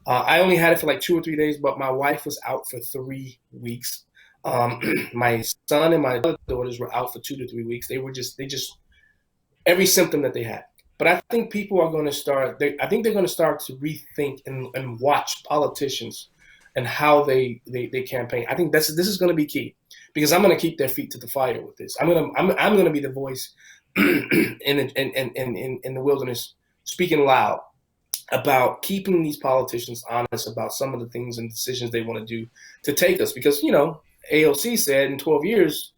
I only had it for like 2 or 3 days, but my wife was out for 3 weeks. My son and my other daughters were out for 2 to 3 weeks. They just every symptom that they had. But I think people are going to start, I think they're going to start to rethink and watch politicians and how they campaign. I think this is going to be key, because I'm going to keep their feet to the fire with this. I'm going to be the voice in the wilderness, speaking loud about keeping these politicians honest about some of the things and decisions they want to do to take us. Because, AOC said in 12 years,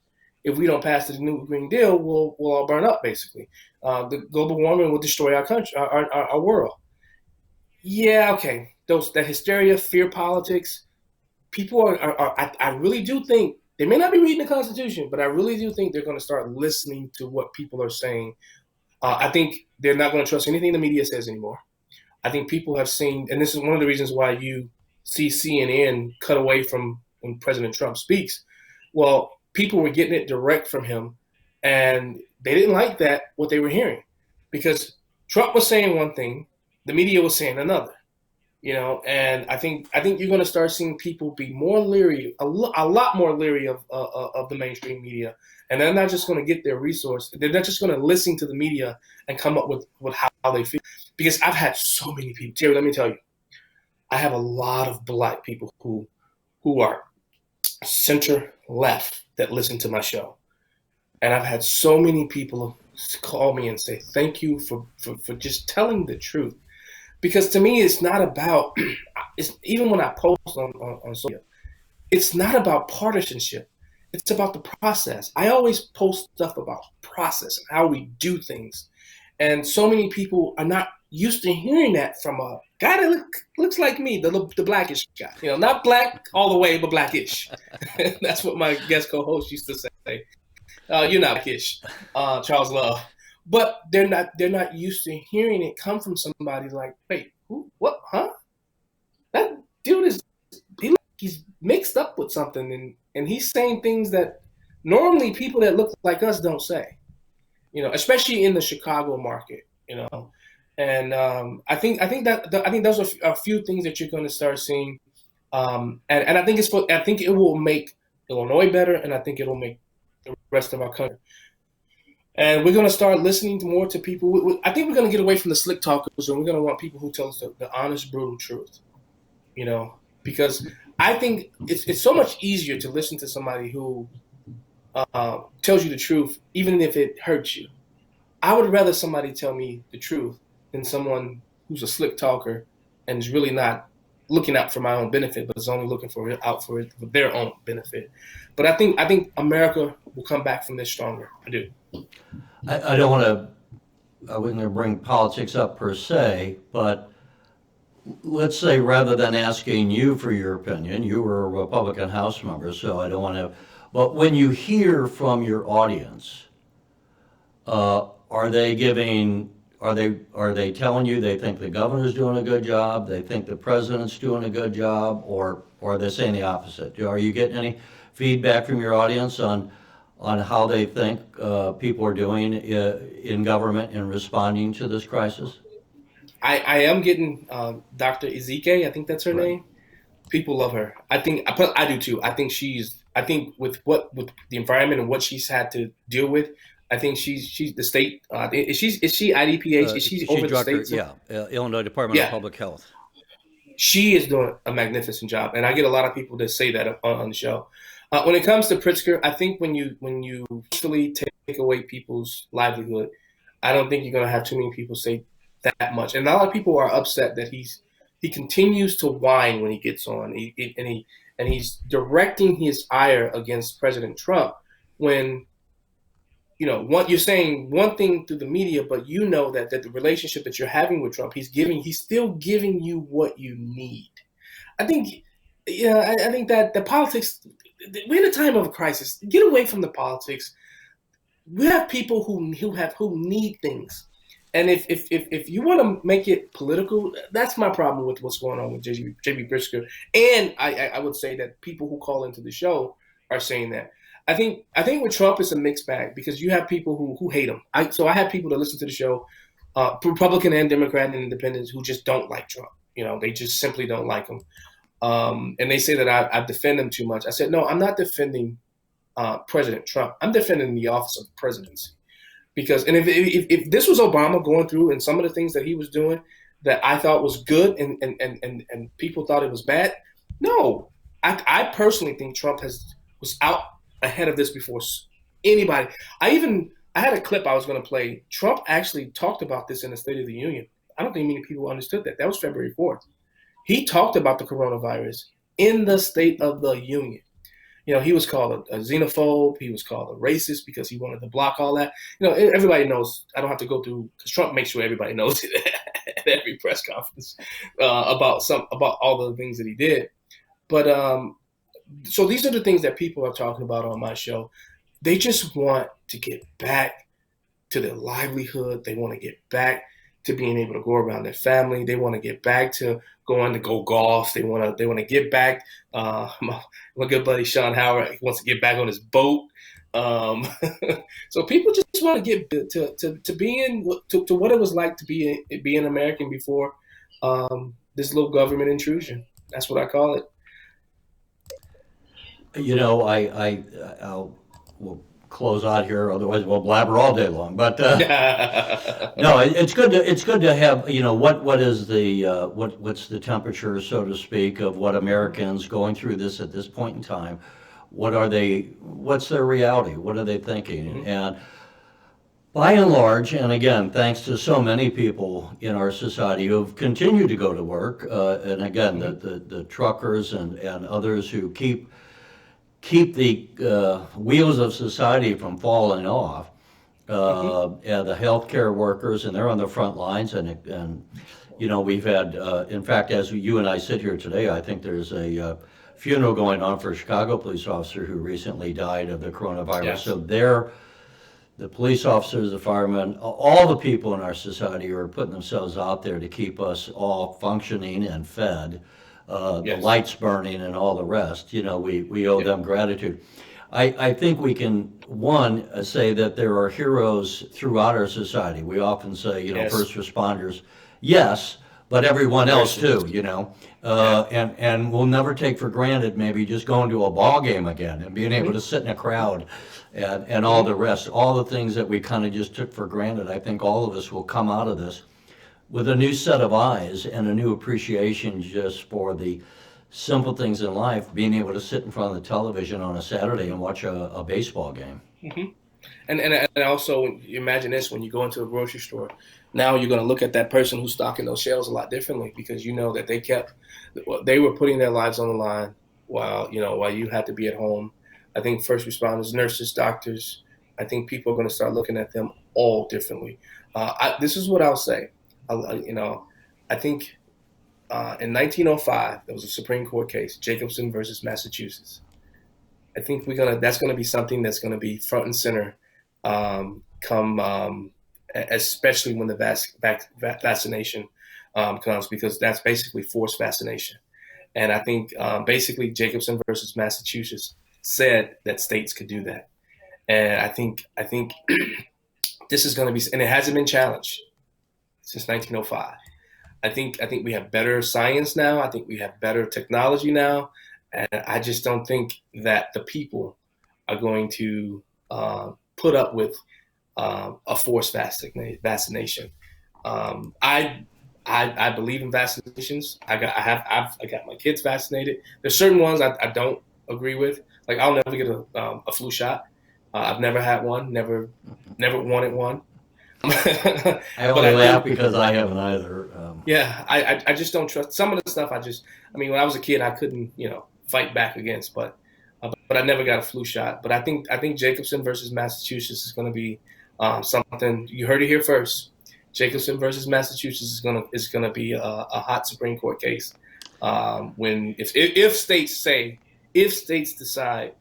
if we don't pass the new Green Deal, we'll all burn up, basically. The global warming will destroy our country, our world. Yeah, okay. That hysteria, fear politics, people I really do think, they may not be reading the Constitution, but I really do think they're going to start listening to what people are saying I think they're not going to trust anything the media says anymore. I think people have seen, and this is one of the reasons why you see CNN cut away from when President Trump speaks. Well, people were getting it direct from him, and they didn't like that, what they were hearing, because Trump was saying one thing, the media was saying another. And I think you're going to start seeing people be more leery, a lot more leery of the mainstream media, and they're not just going to get their resource. They're not just going to listen to the media and come up with how they feel. Because I've had so many people, Terry. Let me tell you, I have a lot of Black people who are center left that listen to my show, and I've had so many people call me and say thank you for just telling the truth. Because to me, it's not about, even when I post on social, it's not about partisanship. It's about the process. I always post stuff about process and how we do things. And so many people are not used to hearing that from a guy that looks like me, the blackish guy. Not black all the way, but blackish. That's what my guest co-host used to say. You're not blackish, Charles Love. But they're not used to hearing it come from somebody like, wait, who, what, huh? That dude he's mixed up with something, and he's saying things that normally people that look like us don't say. Especially in the Chicago market. And I think those are a few things that you're going to start seeing, and I think it will make Illinois better, and I think it'll make the rest of our country. And we're going to start listening more to people. I think we're going to get away from the slick talkers, and we're going to want people who tell us the honest, brutal truth. Because I think it's so much easier to listen to somebody who tells you the truth, even if it hurts you. I would rather somebody tell me the truth than someone who's a slick talker and is really not looking out for my own benefit, but is only looking for their own benefit. But I think America will come back from this stronger. I do. I don't want to, I wasn't going to bring politics up per se, but let's say rather than asking you for your opinion, you were a Republican House member, so I don't want to, but when you hear from your audience, are they telling you they think the governor's doing a good job, they think the president's doing a good job, or are they saying the opposite? Are you getting any feedback from your audience on how they think people are doing in government in responding to this crisis? I am getting Dr. Ezike, I think that's her name. People love her. I do too. I think with the environment and what she's had to deal with, I think she's the state. Is she IDPH? Is she over the state? Illinois Department of Public Health. She is doing a magnificent job, and I get a lot of people that say that on the show. When it comes to Pritzker, I think when you actually take away people's livelihood, I don't think you're going to have too many people say that much. And a lot of people are upset that he continues to whine when he gets on, and he's directing his ire against President Trump when you're saying one thing through the media, but that the relationship that you're having with Trump, he's still giving you what you need. I think that the politics, we're in a time of a crisis. Get away from the politics. We have people who need things. And if you want to make it political, that's my problem with what's going on with J.B. Pritzker. And I would say that people who call into the show are saying that. I think with Trump it's a mixed bag because you have people who hate him. So I have people that listen to the show, Republican and Democrat and independents, who just don't like Trump. They just simply don't like him. And they say that I defend him too much. I said, no, I'm not defending President Trump. I'm defending the office of the presidency. Because if this was Obama going through and some of the things that he was doing that I thought was good and people thought it was bad, no. I personally think Trump was out ahead of this before anybody. I had a clip I was going to play. Trump actually talked about this in the State of the Union. I don't think many people understood that. That was February 4th. He talked about the coronavirus in the State of the Union. He was called a xenophobe. He was called a racist because he wanted to block all that. Everybody knows. I don't have to go through because Trump makes sure everybody knows it at every press conference about all the things that he did. But so these are the things that people are talking about on my show. They just want to get back to their livelihood. They want to get back to being able to go around their family. They want to get back to going to go golf. They want to get back. My good buddy Sean Howard, he wants to get back on his boat. Um, so people just want to get to being to what it was like to be an American before this little government intrusion. That's what I call it. You know, we'll close out here, otherwise we'll blabber all day long. But no, it's good to have, you know, what is the what's the temperature, so to speak, of what Americans going through this at this point in time. What's their reality? What are they thinking? And by and large, and again, thanks to so many people in our society who have continued to go to work, and again, the truckers and others who keep the wheels of society from falling off, and the healthcare workers, and they're on the front lines, and you know, we've had, in fact, as you and I sit here today, I think there's a funeral going on for a Chicago police officer who recently died of the coronavirus. Yes. So the police officers, the firemen, all the people in our society are putting themselves out there to keep us all functioning and fed, the Yes. lights burning and all the rest. You know, we owe them gratitude. I think we can, say that there are heroes throughout our society. We often say, you know, Yes. first responders, yes, but everyone else too, you know. And we'll never take for granted maybe just going to a ball game again and being able to sit in a crowd and all the rest, all the things that we kind of just took for granted. I think all of us will come out of this with a new set of eyes and a new appreciation just for the simple things in life, being able to sit in front of the television on a Saturday and watch a baseball game. And also imagine this: when you go into a grocery store, now you're going to look at that person who's stocking those shelves a lot differently, because you know that they were putting their lives on the line while you had to be at home. I think first responders, nurses, doctors, I think people are going to start looking at them all differently. This is what I'll say. I think in 1905 there was a Supreme Court case, Jacobson versus Massachusetts. I think that's going to be something that's going to be front and center, especially when the vaccination comes, because that's basically forced vaccination. And I think basically Jacobson versus Massachusetts said that states could do that. And I think this is going to be, and it hasn't been challenged since 1905. I think we have better science now. I think we have better technology now. And I just don't think that the people are going to put up with a forced vaccination. I believe in vaccinations. I've got my kids vaccinated. There's certain ones I don't agree with. Like, I'll never get a flu shot. I've never had one. Never wanted one. I only laugh because I haven't either. Yeah, I just don't trust some of the stuff. When I was a kid, I couldn't, fight back against, but I never got a flu shot. But I think Jacobson versus Massachusetts is going to be something. You heard it here first. Jacobson versus Massachusetts is gonna be a hot Supreme Court case. If states decide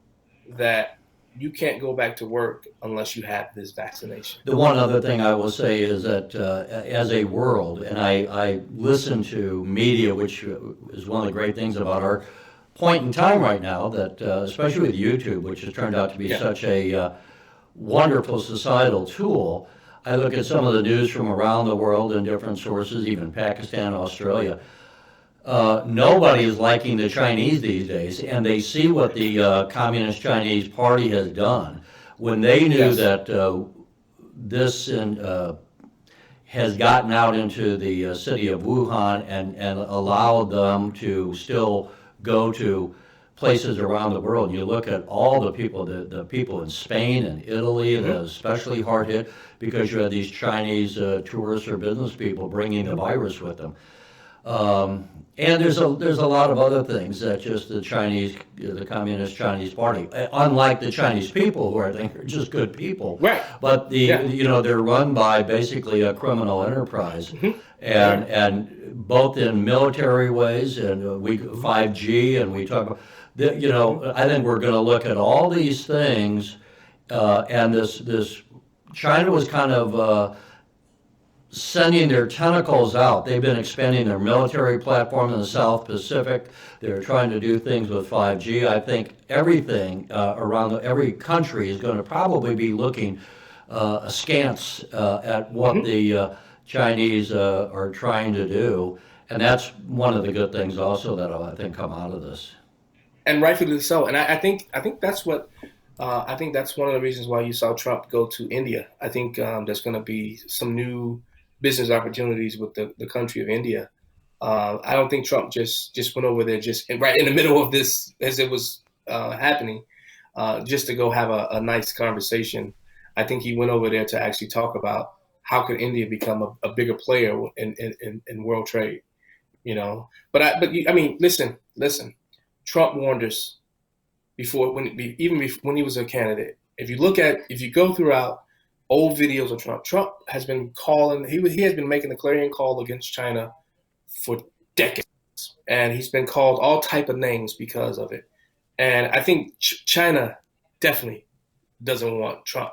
that you can't go back to work unless you have this vaccination. The one other thing I will say is that as a world, and I listen to media, which is one of the great things about our point in time right now, that especially with YouTube, which has turned out to be such a wonderful societal tool. I look at some of the news from around the world in different sources, even Pakistan, Australia. Nobody is liking the Chinese these days, and they see what the Communist Chinese Party has done. When they knew that this has gotten out into the city of Wuhan and allowed them to still go to places around the world. You look at all the people in Spain and Italy that are especially hard hit because you have these Chinese tourists or business people bringing the virus with them. And there's a lot of other things that just the Communist Chinese Party, unlike the Chinese people, who I think are just good people, right? But they're run by basically a criminal enterprise, and both in military ways, and 5G, and we talk about. I think we're going to look at all these things, and this China was kind of sending their tentacles out. They've been expanding their military platform in the South Pacific. They're trying to do things with 5G. I think everything every country is going to probably be looking askance at what the Chinese are trying to do. And that's one of the good things also that I think come out of this. And rightfully so. And I think that's what I think that's one of the reasons why you saw Trump go to India. I think there's going to be some new business opportunities with the country of India. I don't think Trump just went over there right in the middle of this as it was happening, just to go have a nice conversation. I think he went over there to actually talk about how could India become a bigger player in world trade. But I mean, listen. Trump warned us before, when he was a candidate. If you go throughout old videos of Trump has been calling. He has been making the clarion call against China for decades, and he's been called all type of names because of it. And I think China definitely doesn't want Trump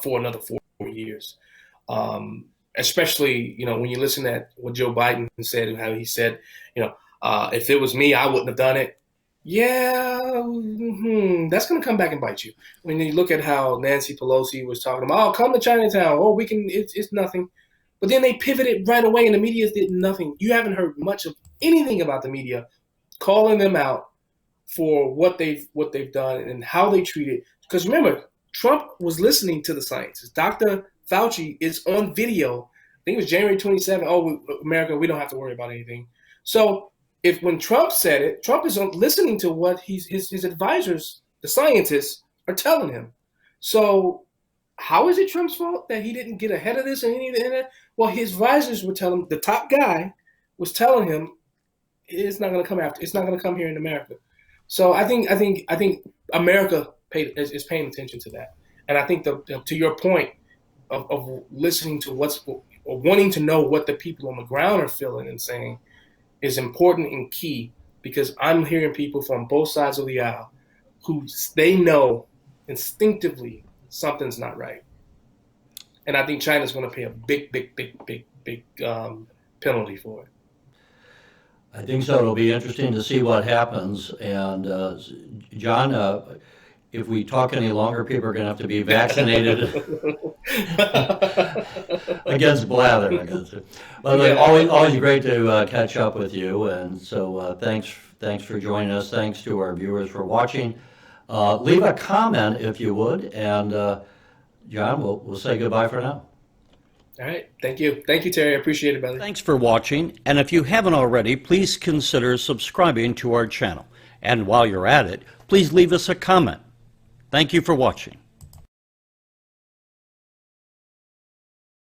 for another 4 years. Especially, when you listen to what Joe Biden said, how he said, if it was me, I wouldn't have done it. Yeah, that's going to come back and bite you. When you look at how Nancy Pelosi was talking about, come to Chinatown. We can, it's nothing. But then they pivoted right away and the media did nothing. You haven't heard much of anything about the media calling them out for what they've done and how they treat it. Because remember, Trump was listening to the scientists. Dr. Fauci is on video. I think it was January 27th. America, we don't have to worry about anything. So when Trump said it, Trump is listening to what his advisors, the scientists, are telling him. So how is it Trump's fault that he didn't get ahead of this and any of that? Well, his advisors were telling him, the top guy was telling him, it's not going to come after. It's not going to come here in America. So I think America is paying attention to that. And I think to your point of listening to or wanting to know what the people on the ground are feeling and saying is important and key, because I'm hearing people from both sides of the aisle who they know instinctively something's not right. And I think China's going to pay a big penalty for it. I think so. It'll be interesting to see what happens. And John, if we talk any longer, people are going to have to be vaccinated against blather. I guess. Well, yeah. Always great to catch up with you. And so thanks for joining us. Thanks to our viewers for watching. Leave a comment if you would. And John, we'll say goodbye for now. All right. Thank you. Thank you, Terry. I appreciate it, brother. Thanks for watching. And if you haven't already, please consider subscribing to our channel. And while you're at it, please leave us a comment. Thank you for watching.